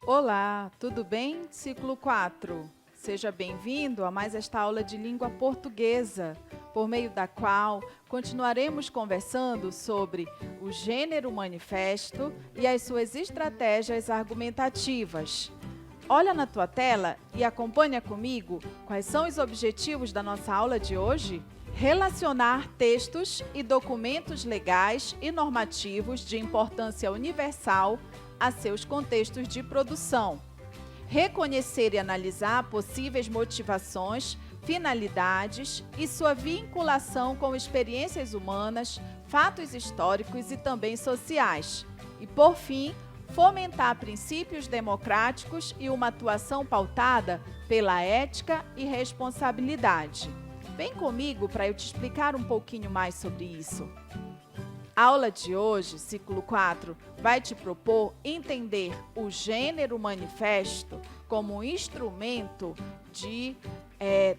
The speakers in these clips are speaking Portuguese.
Olá, tudo bem? Ciclo 4. Seja bem-vindo a mais esta aula de língua portuguesa, por meio da qual continuaremos conversando sobre o gênero manifesto e as suas estratégias argumentativas. Olha na tua tela e acompanha comigo quais são os objetivos da nossa aula de hoje. Relacionar textos e documentos legais e normativos de importância universal a seus contextos de produção. Reconhecer e analisar possíveis motivações, finalidades e sua vinculação com experiências humanas, fatos históricos e também sociais. E, por fim, fomentar princípios democráticos e uma atuação pautada pela ética e responsabilidade. Vem comigo para eu te explicar um pouquinho mais sobre isso. A aula de hoje, ciclo 4, vai te propor entender o gênero manifesto como um instrumento de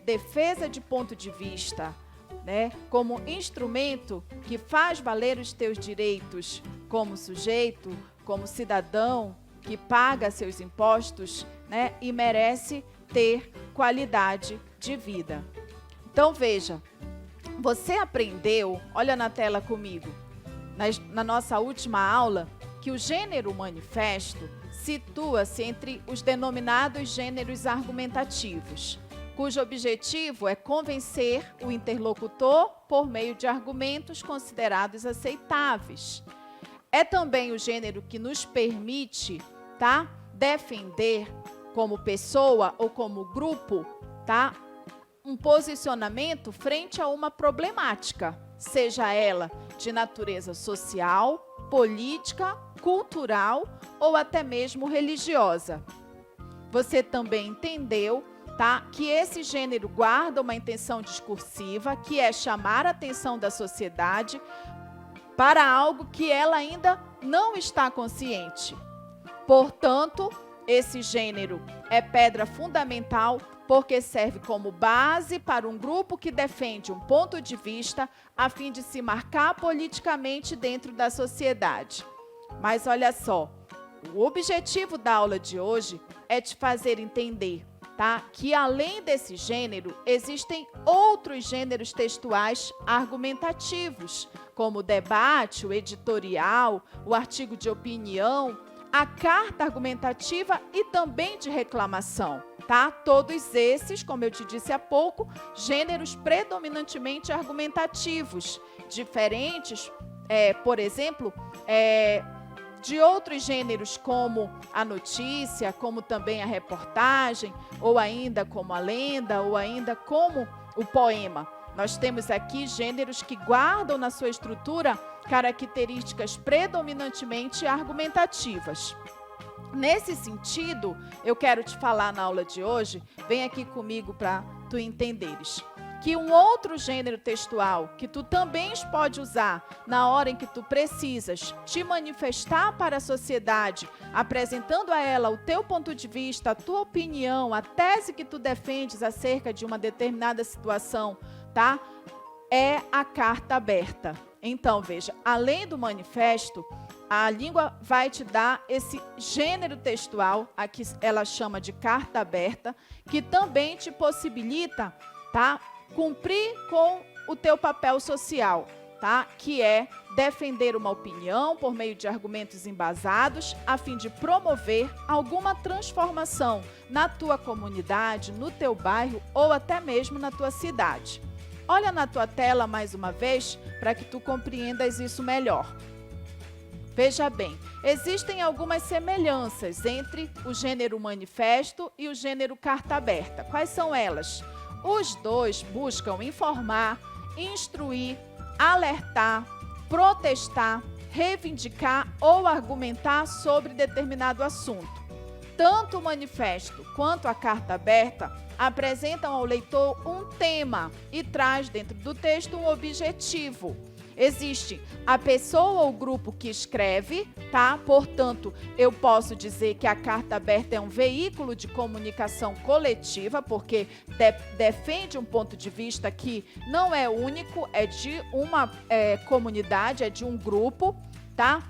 defesa de ponto de vista, né? Como instrumento que faz valer os teus direitos como sujeito, como cidadão que paga seus impostos, né? E merece ter qualidade de vida. Então, veja, você aprendeu, olha na tela comigo, na nossa última aula, que o gênero manifesto situa-se entre os denominados gêneros argumentativos, cujo objetivo é convencer o interlocutor por meio de argumentos considerados aceitáveis. É também o gênero que nos permite, tá, defender como pessoa ou como grupo, tá, um posicionamento frente a uma problemática, seja ela de natureza social, política, cultural ou até mesmo religiosa. Você também entendeu, tá, que esse gênero guarda uma intenção discursiva, que é chamar a atenção da sociedade para algo que ela ainda não está consciente. Portanto, esse gênero é pedra fundamental porque serve como base para um grupo que defende um ponto de vista a fim de se marcar politicamente dentro da sociedade. Mas olha só, o objetivo da aula de hoje é te fazer entender, tá, que além desse gênero, existem outros gêneros textuais argumentativos, como o debate, o editorial, o artigo de opinião, a carta argumentativa e também de reclamação, tá? Todos esses, como eu te disse há pouco, gêneros predominantemente argumentativos, diferentes, por exemplo, de outros gêneros como a notícia, como também a reportagem, ou ainda como a lenda, ou ainda como o poema. Nós temos aqui gêneros que guardam na sua estrutura características predominantemente argumentativas. Nesse sentido, eu quero te falar na aula de hoje, vem aqui comigo para tu entenderes, que um outro gênero textual que tu também pode usar na hora em que tu precisas te manifestar para a sociedade, apresentando a ela o teu ponto de vista, a tua opinião, a tese que tu defendes acerca de uma determinada situação, tá? É a carta aberta. Então, veja, além do manifesto, a língua vai te dar esse gênero textual, aqui ela chama de carta aberta, que também te possibilita, tá, cumprir com o teu papel social, tá, que é defender uma opinião por meio de argumentos embasados, a fim de promover alguma transformação na tua comunidade, no teu bairro ou até mesmo na tua cidade. Olha na tua tela mais uma vez para que tu compreendas isso melhor. Veja bem, existem algumas semelhanças entre o gênero manifesto e o gênero carta aberta. Quais são elas? Os dois buscam informar, instruir, alertar, protestar, reivindicar ou argumentar sobre determinado assunto. Tanto o manifesto quanto a carta aberta apresentam ao leitor um tema e traz dentro do texto um objetivo. Existe a pessoa ou grupo que escreve, tá? Portanto, eu posso dizer que a carta aberta é um veículo de comunicação coletiva, porque defende um ponto de vista que não é único, é de uma comunidade, é de um grupo, tá?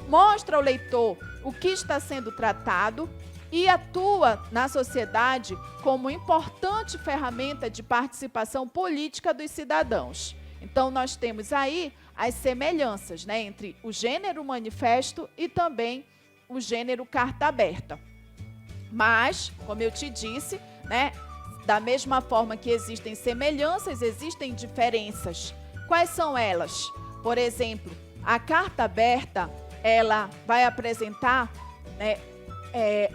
Mostra ao leitor o que está sendo tratado, e atua na sociedade como importante ferramenta de participação política dos cidadãos. Então, nós temos aí as semelhanças, né, entre o gênero manifesto e também o gênero carta aberta. Mas, como eu te disse, né, da mesma forma que existem semelhanças, existem diferenças. Quais são elas? Por exemplo, a carta aberta, ela vai apresentar, né,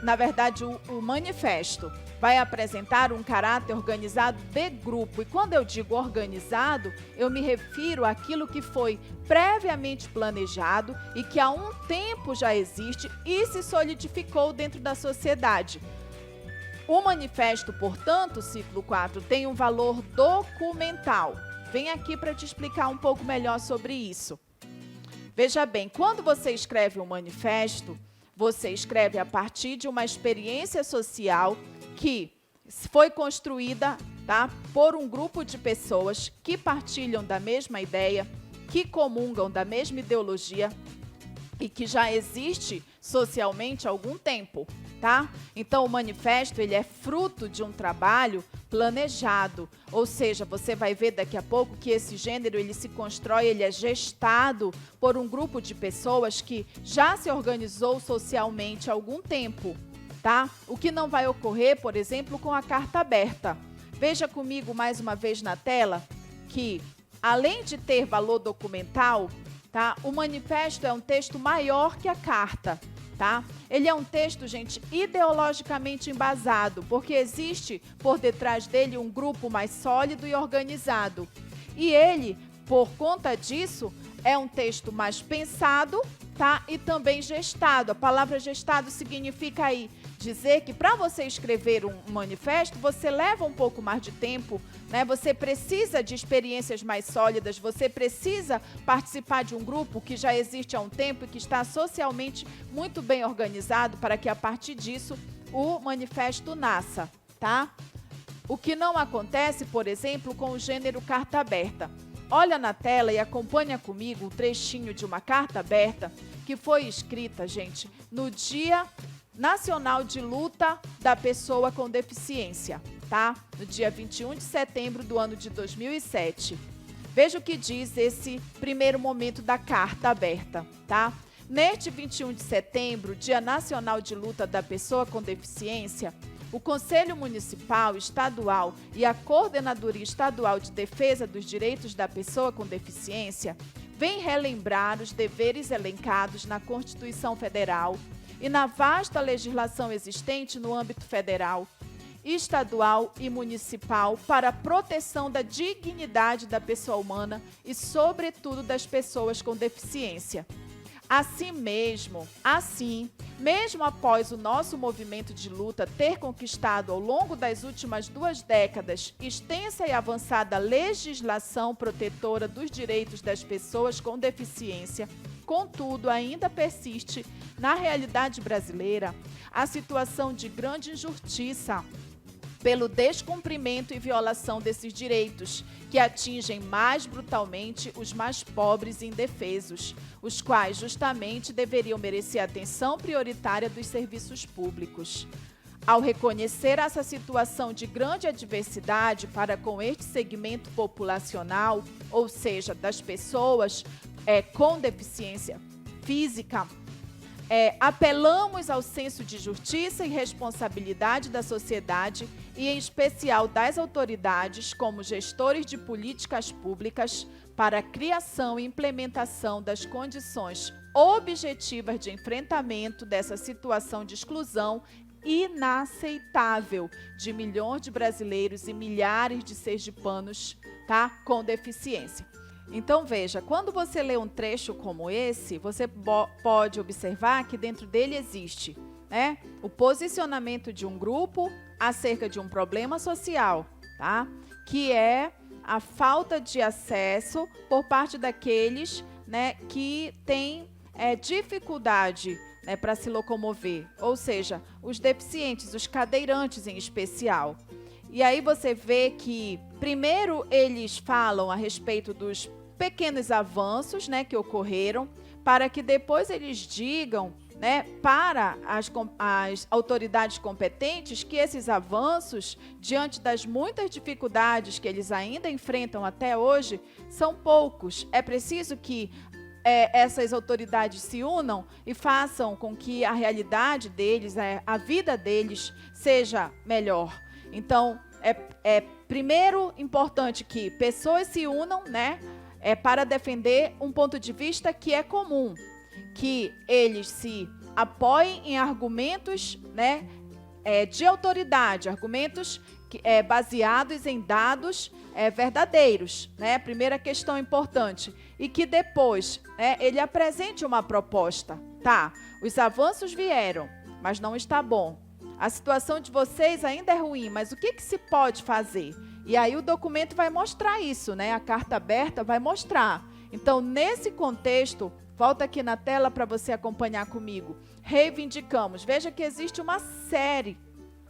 na verdade, o manifesto vai apresentar um caráter organizado de grupo. E quando eu digo organizado, eu me refiro àquilo que foi previamente planejado e que há um tempo já existe e se solidificou dentro da sociedade. O manifesto, portanto, ciclo 4, tem um valor documental. Vem aqui para te explicar um pouco melhor sobre isso. Veja bem, quando você escreve um manifesto, você escreve a partir de uma experiência social que foi construída, tá, por um grupo de pessoas que partilham da mesma ideia, que comungam da mesma ideologia e que já existe socialmente há algum tempo, tá? Então, o manifesto, ele é fruto de um trabalho planejado, ou seja, você vai ver daqui a pouco que esse gênero, ele se constrói, ele é gestado por um grupo de pessoas que já se organizou socialmente há algum tempo, tá? O que não vai ocorrer, por exemplo, com a carta aberta. Veja comigo mais uma vez na tela que, além de ter valor documental, tá, o manifesto é um texto maior que a carta, tá? Ele é um texto, gente, ideologicamente embasado, porque existe por detrás dele um grupo mais sólido e organizado. E ele, por conta disso, é um texto mais pensado, tá? E também gestado. A palavra gestado significa aí dizer que para você escrever um manifesto, você leva um pouco mais de tempo, né? Você precisa de experiências mais sólidas, você precisa participar de um grupo que já existe há um tempo e que está socialmente muito bem organizado para que a partir disso o manifesto nasça, tá? O que não acontece, por exemplo, com o gênero carta aberta. Olha na tela e acompanha comigo um trechinho de uma carta aberta que foi escrita, gente, no Dia Nacional de Luta da Pessoa com Deficiência, tá? No dia 21 de setembro do ano de 2007. Veja o que diz esse primeiro momento da carta aberta, tá? Neste 21 de setembro, Dia Nacional de Luta da Pessoa com Deficiência, o Conselho Municipal, Estadual e a Coordenadoria Estadual de Defesa dos Direitos da Pessoa com Deficiência vem relembrar os deveres elencados na Constituição Federal e na vasta legislação existente no âmbito federal, estadual e municipal para a proteção da dignidade da pessoa humana e, sobretudo, das pessoas com deficiência. Mesmo após o nosso movimento de luta ter conquistado ao longo das últimas 2 décadas extensa e avançada legislação protetora dos direitos das pessoas com deficiência, contudo, ainda persiste na realidade brasileira a situação de grande injustiça pelo descumprimento e violação desses direitos, que atingem mais brutalmente os mais pobres e indefesos, os quais justamente deveriam merecer a atenção prioritária dos serviços públicos. Ao reconhecer essa situação de grande adversidade para com este segmento populacional, ou seja, das pessoas com deficiência física, apelamos ao senso de justiça e responsabilidade da sociedade e, em especial, das autoridades, como gestores de políticas públicas, para a criação e implementação das condições objetivas de enfrentamento dessa situação de exclusão inaceitável de milhões de brasileiros e milhares de sergipanos, tá, com deficiência. Então, veja, quando você lê um trecho como esse, você pode observar que dentro dele existe, né, o posicionamento de um grupo acerca de um problema social, tá, que é a falta de acesso por parte daqueles, né, que têm dificuldade, né, para se locomover, ou seja, os deficientes, os cadeirantes em especial. E aí você vê que, primeiro, eles falam a respeito dos pequenos avanços, né, que ocorreram, para que depois eles digam né, para as autoridades competentes que esses avanços, diante das muitas dificuldades que eles ainda enfrentam até hoje, são poucos. É preciso que essas autoridades se unam e façam com que a realidade deles, a vida deles, seja melhor. Então, primeiro importante que pessoas se unam, né, para defender um ponto de vista que é comum, que eles se apoiem em argumentos, né, de autoridade, argumentos baseados em dados verdadeiros, né? Primeira questão importante. E que depois, ele apresente uma proposta. Tá, os avanços vieram, mas não está bom. A situação de vocês ainda é ruim, mas o que se pode fazer? E aí o documento vai mostrar isso, né? A carta aberta vai mostrar. Então, nesse contexto, volta aqui na tela para você acompanhar comigo. Reivindicamos. Veja que existe uma série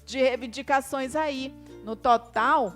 de reivindicações aí. No total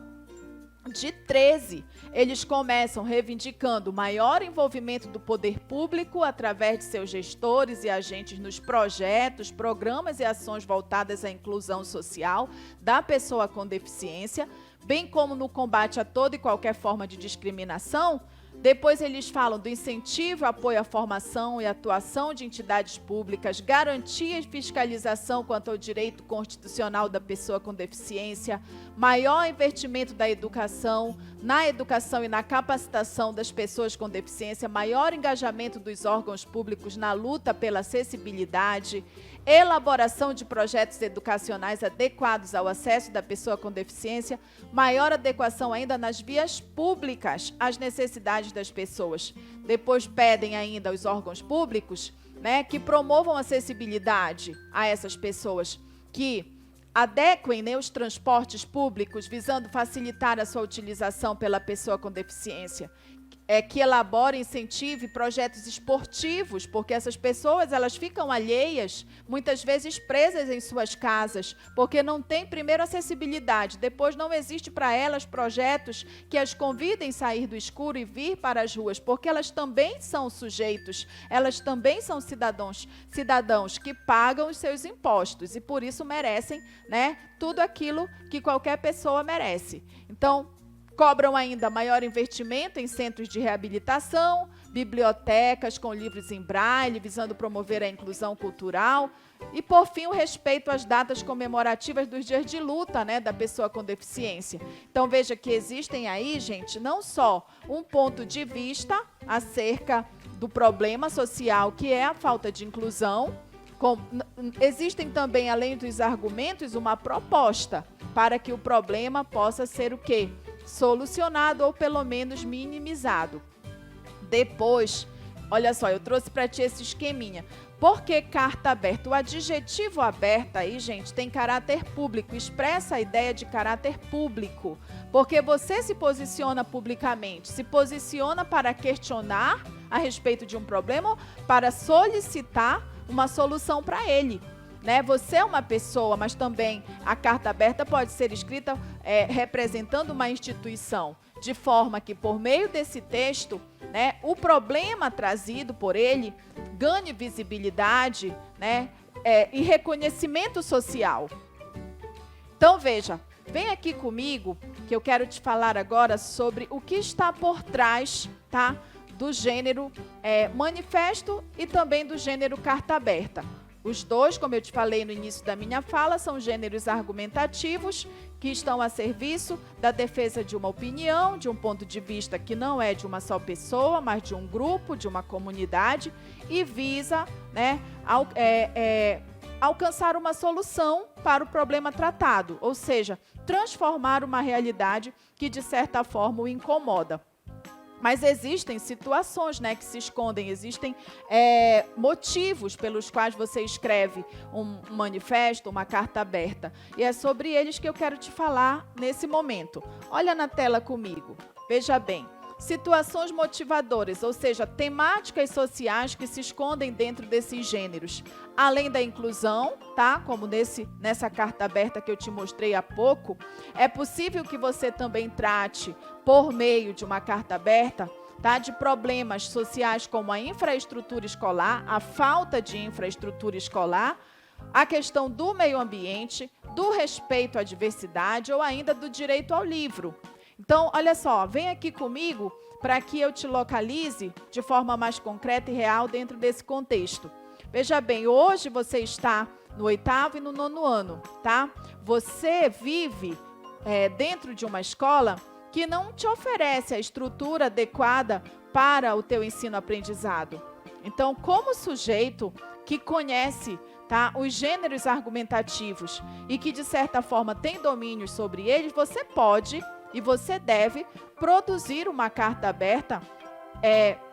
de 13, eles começam reivindicando maior envolvimento do poder público através de seus gestores e agentes nos projetos, programas e ações voltadas à inclusão social da pessoa com deficiência, bem como no combate a toda e qualquer forma de discriminação. Depois eles falam do incentivo, apoio à formação e atuação de entidades públicas, garantia e fiscalização quanto ao direito constitucional da pessoa com deficiência, maior investimento na educação e na capacitação das pessoas com deficiência, maior engajamento dos órgãos públicos na luta pela acessibilidade, elaboração de projetos educacionais adequados ao acesso da pessoa com deficiência, maior adequação ainda nas vias públicas às necessidades das pessoas. Depois pedem ainda aos órgãos públicos, né, que promovam acessibilidade a essas pessoas, que adequem, né, os transportes públicos visando facilitar a sua utilização pela pessoa com deficiência, que elabore, incentive projetos esportivos, porque essas pessoas elas ficam alheias, muitas vezes presas em suas casas, porque não tem primeiro acessibilidade, depois não existe para elas projetos que as convidem a sair do escuro e vir para as ruas, porque elas também são sujeitos, elas também são cidadãos que pagam os seus impostos e por isso merecem, né, tudo aquilo que qualquer pessoa merece. Então, cobram ainda maior investimento em centros de reabilitação, bibliotecas com livros em braille, visando promover a inclusão cultural. E, por fim, o respeito às datas comemorativas dos dias de luta, né, da pessoa com deficiência. Então, veja que existem aí, gente, não só um ponto de vista acerca do problema social, que é a falta de inclusão, existem também, além dos argumentos, uma proposta para que o problema possa ser o quê? Solucionado ou pelo menos minimizado. Depois, olha só, eu trouxe para ti esse esqueminha. Por que carta aberta? O adjetivo aberta aí, gente, tem caráter público, expressa a ideia de caráter público, porque você se posiciona publicamente, se posiciona para questionar a respeito de um problema, para solicitar uma solução para ele. Né? Você é uma pessoa, mas também a carta aberta pode ser escrita representando uma instituição, de forma que, por meio desse texto, né, o problema trazido por ele ganhe visibilidade, né, e reconhecimento social. Então, veja, vem aqui comigo, que eu quero te falar agora sobre o que está por trás, tá, do gênero manifesto e também do gênero carta aberta. Os dois, como eu te falei no início da minha fala, são gêneros argumentativos que estão a serviço da defesa de uma opinião, de um ponto de vista que não é de uma só pessoa, mas de um grupo, de uma comunidade, e visa, né, alcançar uma solução para o problema tratado, ou seja, transformar uma realidade que, de certa forma, o incomoda. Mas existem situações, né, que se escondem, existem motivos pelos quais você escreve um manifesto, uma carta aberta. E é sobre eles que eu quero te falar nesse momento. Olha na tela comigo, veja bem. Situações motivadoras, ou seja, temáticas sociais que se escondem dentro desses gêneros. Além da inclusão, tá? Como nessa carta aberta que eu te mostrei há pouco, é possível que você também trate, por meio de uma carta aberta, tá, de problemas sociais como a infraestrutura escolar, a falta de infraestrutura escolar, a questão do meio ambiente, do respeito à diversidade ou ainda do direito ao livro. Então, olha só, vem aqui comigo para que eu te localize de forma mais concreta e real dentro desse contexto. Veja bem, hoje você está no 8º e no 9º ano, tá? Você vive dentro de uma escola que não te oferece a estrutura adequada para o teu ensino-aprendizado. Então, como sujeito que conhece, tá, os gêneros argumentativos e que, de certa forma, tem domínio sobre eles, você pode e você deve produzir uma carta aberta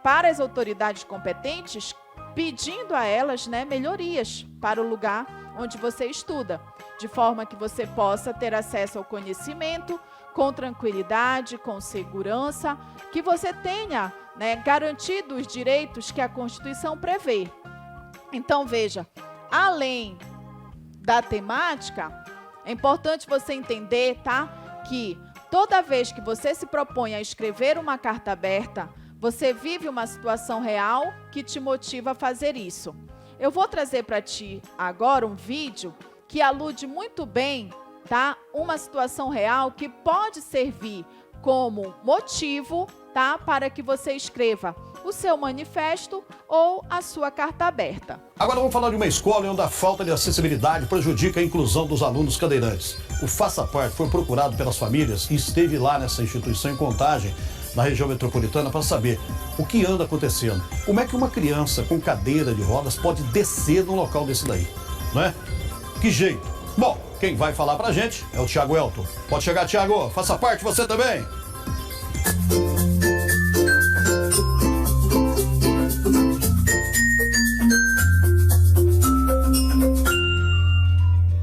para as autoridades competentes, pedindo a elas, né, melhorias para o lugar onde você estuda, de forma que você possa ter acesso ao conhecimento com tranquilidade, com segurança, que você tenha, né, garantido os direitos que a Constituição prevê. Então, veja, além da temática, é importante você entender, tá, que toda vez que você se propõe a escrever uma carta aberta, você vive uma situação real que te motiva a fazer isso. Eu vou trazer para ti agora um vídeo que alude muito bem, tá, uma situação real que pode servir como motivo, tá, para que você escreva o seu manifesto ou a sua carta aberta. Agora vamos falar de uma escola onde a falta de acessibilidade prejudica a inclusão dos alunos cadeirantes. O Faça Parte foi procurado pelas famílias e esteve lá nessa instituição em Contagem, na região metropolitana, para saber o que anda acontecendo. Como é que uma criança com cadeira de rodas pode descer num local desse daí, não é? Que jeito? Bom, quem vai falar pra gente é o Thiago Elton. Pode chegar, Thiago, faça parte você também.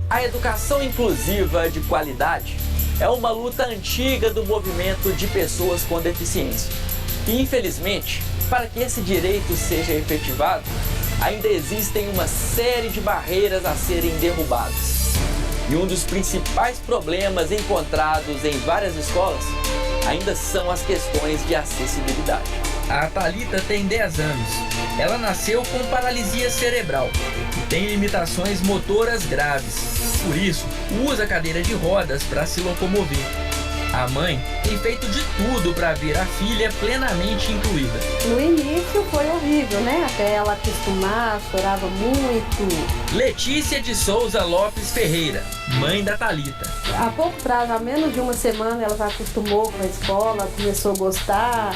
A educação inclusiva de qualidade é uma luta antiga do movimento de pessoas com deficiência. E, infelizmente, para que esse direito seja efetivado, ainda existem uma série de barreiras a serem derrubadas. E um dos principais problemas encontrados em várias escolas ainda são as questões de acessibilidade. A Thalita tem 10 anos. Ela nasceu com paralisia cerebral e tem limitações motoras graves. Por isso, usa cadeira de rodas para se locomover. A mãe tem feito de tudo para ver a filha plenamente incluída. No início foi horrível, né? Até ela acostumar, chorava muito. Letícia de Souza Lopes Ferreira, mãe da Thalita. Há pouco prazo, há menos de uma semana, ela já acostumou com a escola, começou a gostar.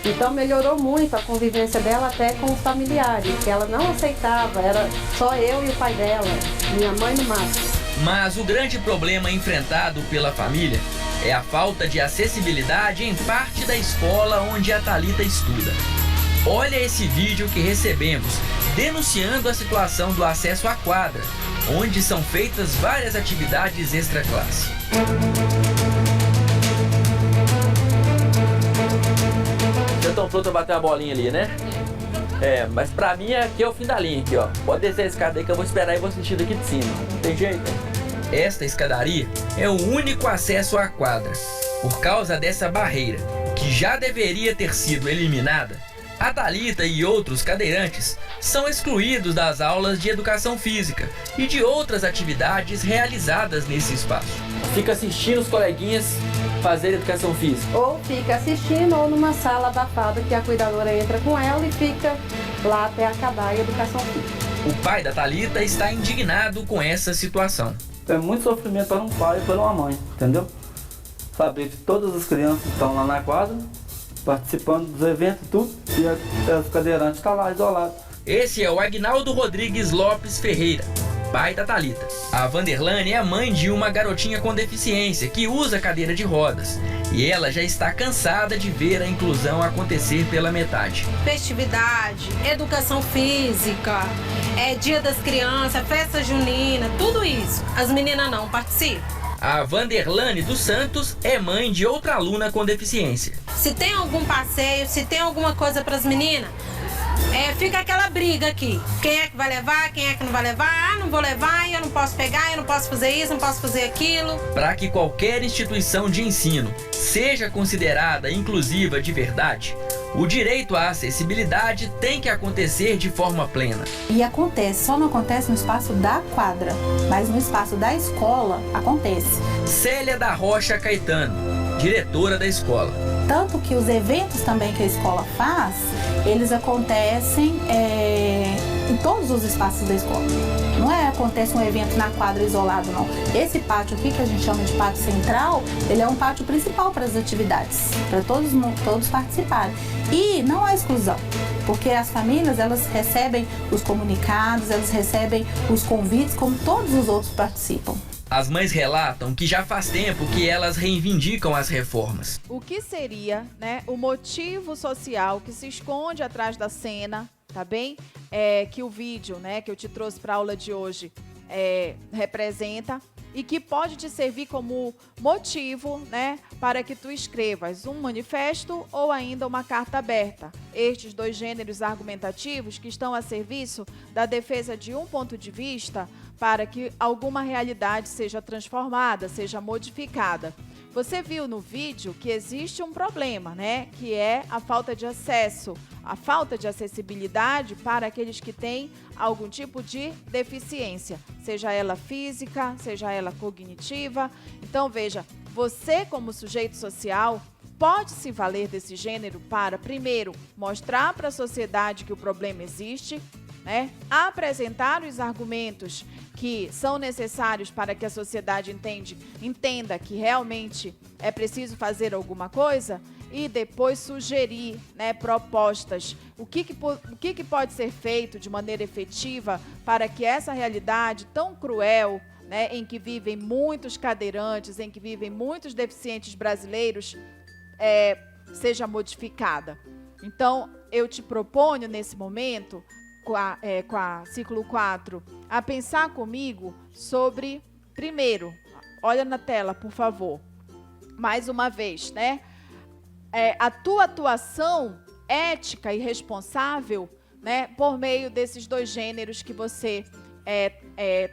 Então melhorou muito a convivência dela até com os familiares, que ela não aceitava, era só eu e o pai dela, minha mãe no máximo. Mas o grande problema enfrentado pela família é a falta de acessibilidade em parte da escola onde a Thalita estuda. Olha esse vídeo que recebemos denunciando a situação do acesso à quadra, onde são feitas várias atividades extra-classe. Já estão prontos a bater a bolinha ali, né? Mas pra mim aqui é o fim da linha, aqui, ó. Pode descer a escada aí que eu vou esperar e vou assistir daqui de cima. Não tem jeito? Esta escadaria é o único acesso à quadra. Por causa dessa barreira, que já deveria ter sido eliminada, a Thalita e outros cadeirantes são excluídos das aulas de educação física e de outras atividades realizadas nesse espaço. Fica assistindo os coleguinhas fazer educação física. Ou fica assistindo ou numa sala abafada que a cuidadora entra com ela e fica lá até acabar a educação física. O pai da Thalita está indignado com essa situação. É muito sofrimento para um pai e para uma mãe, entendeu? Saber que todas as crianças estão lá na quadra, participando dos eventos e tudo, e as cadeirantes estão lá isoladas. Esse é o Agnaldo Rodrigues Lopes Ferreira, pai da Thalita. A Vanderlane é a mãe de uma garotinha com deficiência que usa cadeira de rodas. E ela já está cansada de ver a inclusão acontecer pela metade. Festividade, educação física, dia das crianças, festa junina, tudo isso. As meninas não participam. A Vanderlane dos Santos é mãe de outra aluna com deficiência. Se tem algum passeio, se tem alguma coisa para as meninas, fica aquela briga aqui. Quem é que vai levar, quem é que não vai levar? Ah, não vou levar, eu não posso pegar, eu não posso fazer isso, não posso fazer aquilo. Para que qualquer instituição de ensino seja considerada inclusiva de verdade, O direito à acessibilidade tem que acontecer de forma plena. E acontece, só não acontece no espaço da quadra, mas no espaço da escola acontece. Célia da Rocha Caetano, diretora da escola. Tanto que os eventos também que a escola faz, eles acontecem em todos os espaços da escola. Não acontece um evento na quadra isolado, não. Esse pátio aqui, que a gente chama de pátio central, ele é um pátio principal para as atividades, para todos participarem. E não há exclusão, porque as famílias, elas recebem os comunicados, elas recebem os convites, como todos os outros participam. As mães relatam que já faz tempo que elas reivindicam as reformas. O que seria, né, o motivo social que se esconde atrás da cena, tá bem? Que o vídeo, né, que eu te trouxe para a aula de hoje representa e que pode te servir como motivo, né, para que tu escrevas um manifesto ou ainda uma carta aberta. Estes dois gêneros argumentativos que estão a serviço da defesa de um ponto de vista para que alguma realidade seja transformada, seja modificada. Você viu no vídeo que existe um problema, né? Que é a falta de acesso, a falta de acessibilidade para aqueles que têm algum tipo de deficiência, seja ela física, seja ela cognitiva. Então, veja, você como sujeito social pode se valer desse gênero para, primeiro, mostrar para a sociedade que o problema existe, né? Apresentar os argumentos que são necessários para que a sociedade entenda que realmente é preciso fazer alguma coisa e depois sugerir, né, propostas. O que pode ser feito de maneira efetiva para que essa realidade tão cruel, né, em que vivem muitos cadeirantes, em que vivem muitos deficientes brasileiros, seja modificada. Então, eu te proponho nesse momento, com a ciclo 4, a pensar comigo sobre, primeiro, olha na tela, por favor, mais uma vez, né? A tua atuação ética e responsável, né, por meio desses dois gêneros que você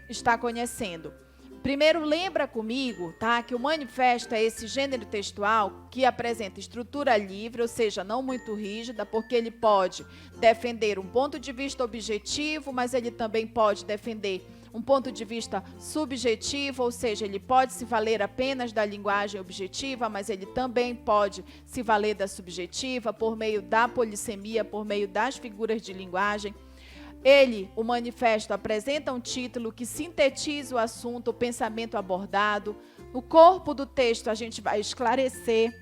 está conhecendo. Primeiro, lembra comigo, tá, que o manifesto é esse gênero textual que apresenta estrutura livre, ou seja, não muito rígida, porque ele pode defender um ponto de vista objetivo, mas ele também pode defender um ponto de vista subjetivo, ou seja, ele pode se valer apenas da linguagem objetiva, mas ele também pode se valer da subjetiva, por meio da polissemia, por meio das figuras de linguagem. O manifesto, apresenta um título que sintetiza o assunto, o pensamento abordado. No corpo do texto, a gente vai esclarecer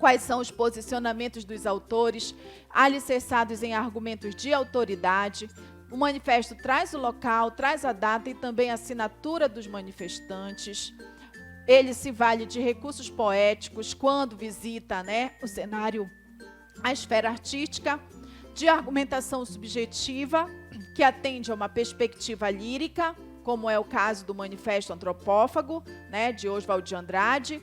quais são os posicionamentos dos autores, alicerçados em argumentos de autoridade. O manifesto traz o local, traz a data e também a assinatura dos manifestantes. Ele se vale de recursos poéticos quando visita, né, o cenário, a esfera artística, de argumentação subjetiva, que atende a uma perspectiva lírica, como é o caso do Manifesto Antropófago, né, de Oswald de Andrade.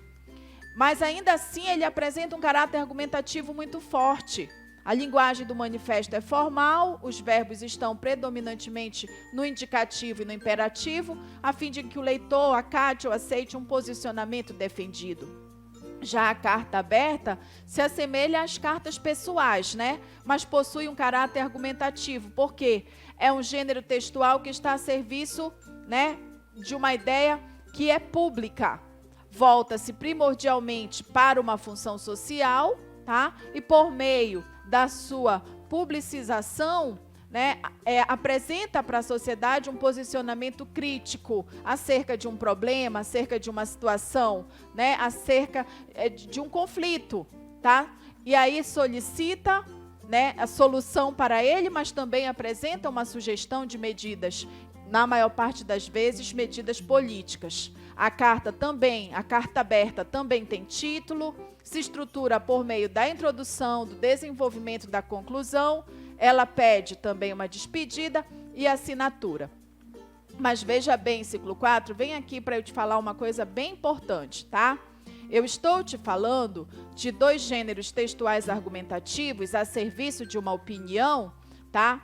Mas ainda assim ele apresenta um caráter argumentativo muito forte. A linguagem do manifesto é formal, os verbos estão predominantemente no indicativo e no imperativo, a fim de que o leitor acate ou aceite um posicionamento defendido. Já a carta aberta se assemelha às cartas pessoais, né? Mas possui um caráter argumentativo, porque é um gênero textual que está a serviço, né, de uma ideia que é pública. Volta-se primordialmente para uma função social, tá? E por meio da sua publicização, né, apresenta para a sociedade um posicionamento crítico acerca de um problema, acerca de uma situação, né, acerca de um conflito, tá? E aí solicita, né, a solução para ele, mas também apresenta uma sugestão de medidas, na maior parte das vezes, medidas políticas. A carta aberta também tem título, se estrutura por meio da introdução, do desenvolvimento da conclusão. Ela pede também uma despedida e assinatura. Mas veja bem, ciclo 4, vem aqui para eu te falar uma coisa bem importante, tá? Eu estou te falando de dois gêneros textuais argumentativos a serviço de uma opinião, tá?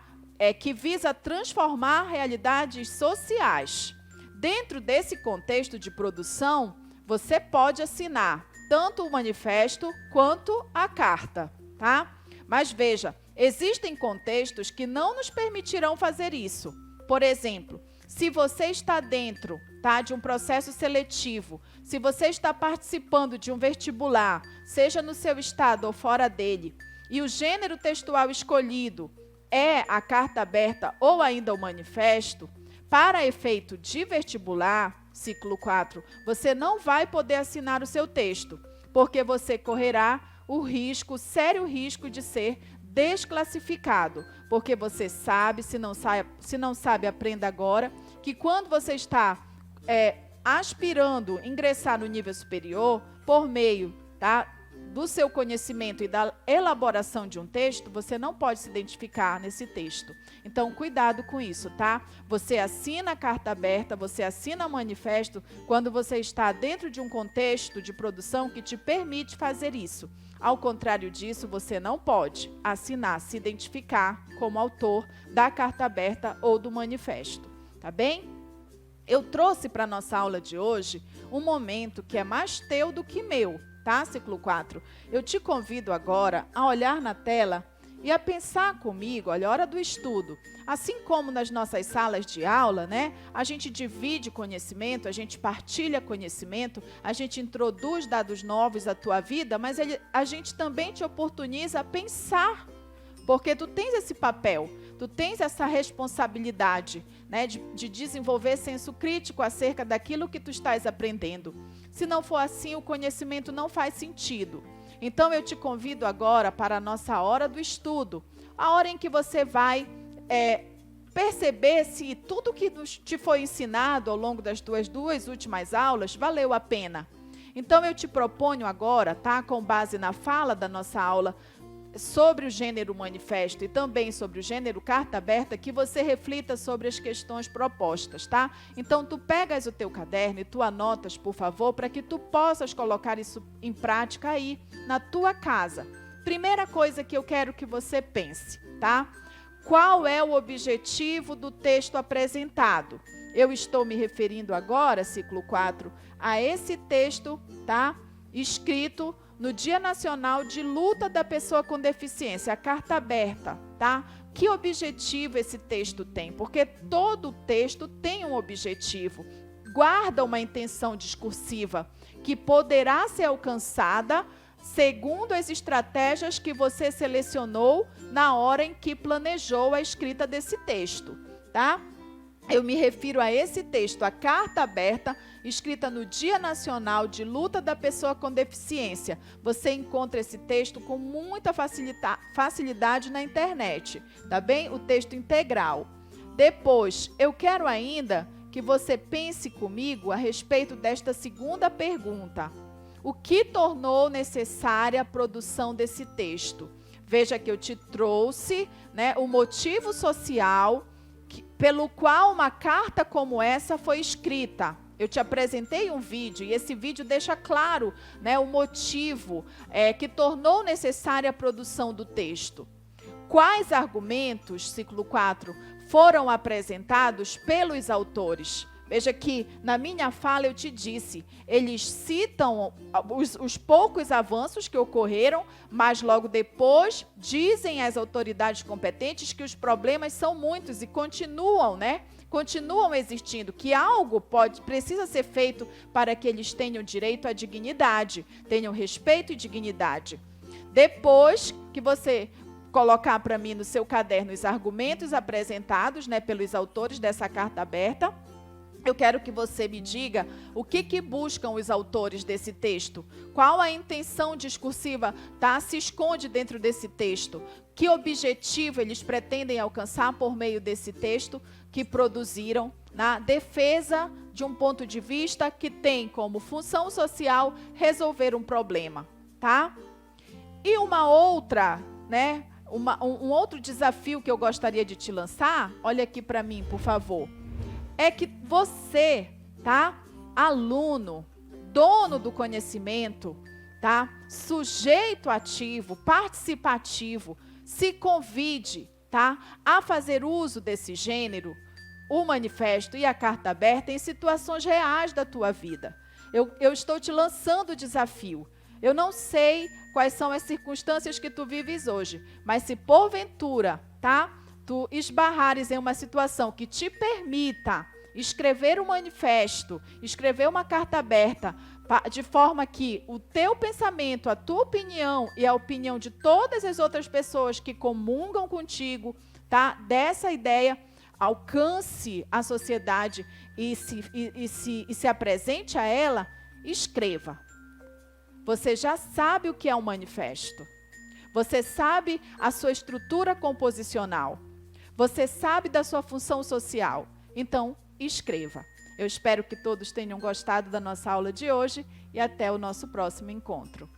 Que visa transformar realidades sociais. Dentro desse contexto de produção, você pode assinar tanto o manifesto quanto a carta, tá? Mas veja, existem contextos que não nos permitirão fazer isso. Por exemplo, se você está dentro, tá, de um processo seletivo, se você está participando de um vestibular, seja no seu estado ou fora dele, e o gênero textual escolhido é a carta aberta ou ainda o manifesto, para efeito de vestibular, ciclo 4, você não vai poder assinar o seu texto, porque você correrá o risco, sério risco de ser desclassificado, porque você sabe, se não sabe, aprenda agora, que quando você está aspirando ingressar no nível superior, por meio, tá, do seu conhecimento e da elaboração de um texto, você não pode se identificar nesse texto. Então, cuidado com isso, tá? Você assina a carta aberta, você assina o manifesto quando você está dentro de um contexto de produção que te permite fazer isso. Ao contrário disso, você não pode assinar, se identificar como autor da carta aberta ou do manifesto, tá bem? Eu trouxe para a nossa aula de hoje um momento que é mais teu do que meu, tá? Ciclo 4. Eu te convido agora a olhar na tela e a pensar comigo, olha, hora do estudo. Assim como nas nossas salas de aula, né? A gente divide conhecimento, a gente partilha conhecimento, a gente introduz dados novos à tua vida, mas a gente também te oportuniza a pensar, porque tu tens esse papel, tu tens essa responsabilidade, né, de desenvolver senso crítico acerca daquilo que tu estás aprendendo. Se não for assim, o conhecimento não faz sentido. Então, eu te convido agora para a nossa hora do estudo, a hora em que você vai perceber se tudo que te foi ensinado ao longo das tuas duas últimas aulas valeu a pena. Então, eu te proponho agora, tá, com base na fala da nossa aula sobre o gênero manifesto e também sobre o gênero carta aberta, que você reflita sobre as questões propostas, tá? Então, tu pegas o teu caderno e tu anotas, por favor, para que tu possas colocar isso em prática aí na tua casa. Primeira coisa que eu quero que você pense, tá? Qual é o objetivo do texto apresentado? Eu estou me referindo agora, ciclo 4, a esse texto, tá? Escrito no Dia Nacional de Luta da Pessoa com Deficiência, a carta aberta, tá? Que objetivo esse texto tem? Porque todo texto tem um objetivo, guarda uma intenção discursiva que poderá ser alcançada segundo as estratégias que você selecionou na hora em que planejou a escrita desse texto, tá? Eu me refiro a esse texto, a carta aberta, escrita no Dia Nacional de Luta da Pessoa com Deficiência. Você encontra esse texto com muita facilidade na internet, tá bem? O texto integral. Depois, eu quero ainda que você pense comigo a respeito desta segunda pergunta. O que tornou necessária a produção desse texto? Veja que eu te trouxe, né, o motivo social pelo qual uma carta como essa foi escrita. Eu te apresentei um vídeo e esse vídeo deixa claro, né, o motivo que tornou necessária a produção do texto. Quais argumentos, ciclo 4, foram apresentados pelos autores? Veja que na minha fala eu te disse, eles citam os poucos avanços que ocorreram, mas logo depois dizem às autoridades competentes que os problemas são muitos e continuam, né? Continuam existindo, que algo precisa ser feito para que eles tenham direito à dignidade, tenham respeito e dignidade. Depois que você colocar para mim no seu caderno os argumentos apresentados, né, pelos autores dessa carta aberta, eu quero que você me diga o que buscam os autores desse texto. Qual a intenção discursiva, tá, se esconde dentro desse texto? Que objetivo eles pretendem alcançar por meio desse texto que produziram na defesa de um ponto de vista que tem como função social resolver um problema, tá? E uma outra, né, um outro desafio que eu gostaria de te lançar, olha aqui para mim, por favor. É que você, tá, aluno, dono do conhecimento, tá, sujeito ativo, participativo, se convide, tá, a fazer uso desse gênero, o manifesto e a carta aberta em situações reais da tua vida. Eu estou te lançando o desafio. Eu não sei quais são as circunstâncias que tu vives hoje, mas se porventura, tá? Tu esbarrares em uma situação que te permita escrever um manifesto, escrever uma carta aberta, de forma que o teu pensamento, a tua opinião e a opinião de todas as outras pessoas que comungam contigo, tá? Dessa ideia, alcance a sociedade e se apresente a ela, escreva. Você já sabe o que é um manifesto. Você sabe a sua estrutura composicional. Você sabe da sua função social. Então, escreva. Eu espero que todos tenham gostado da nossa aula de hoje e até o nosso próximo encontro.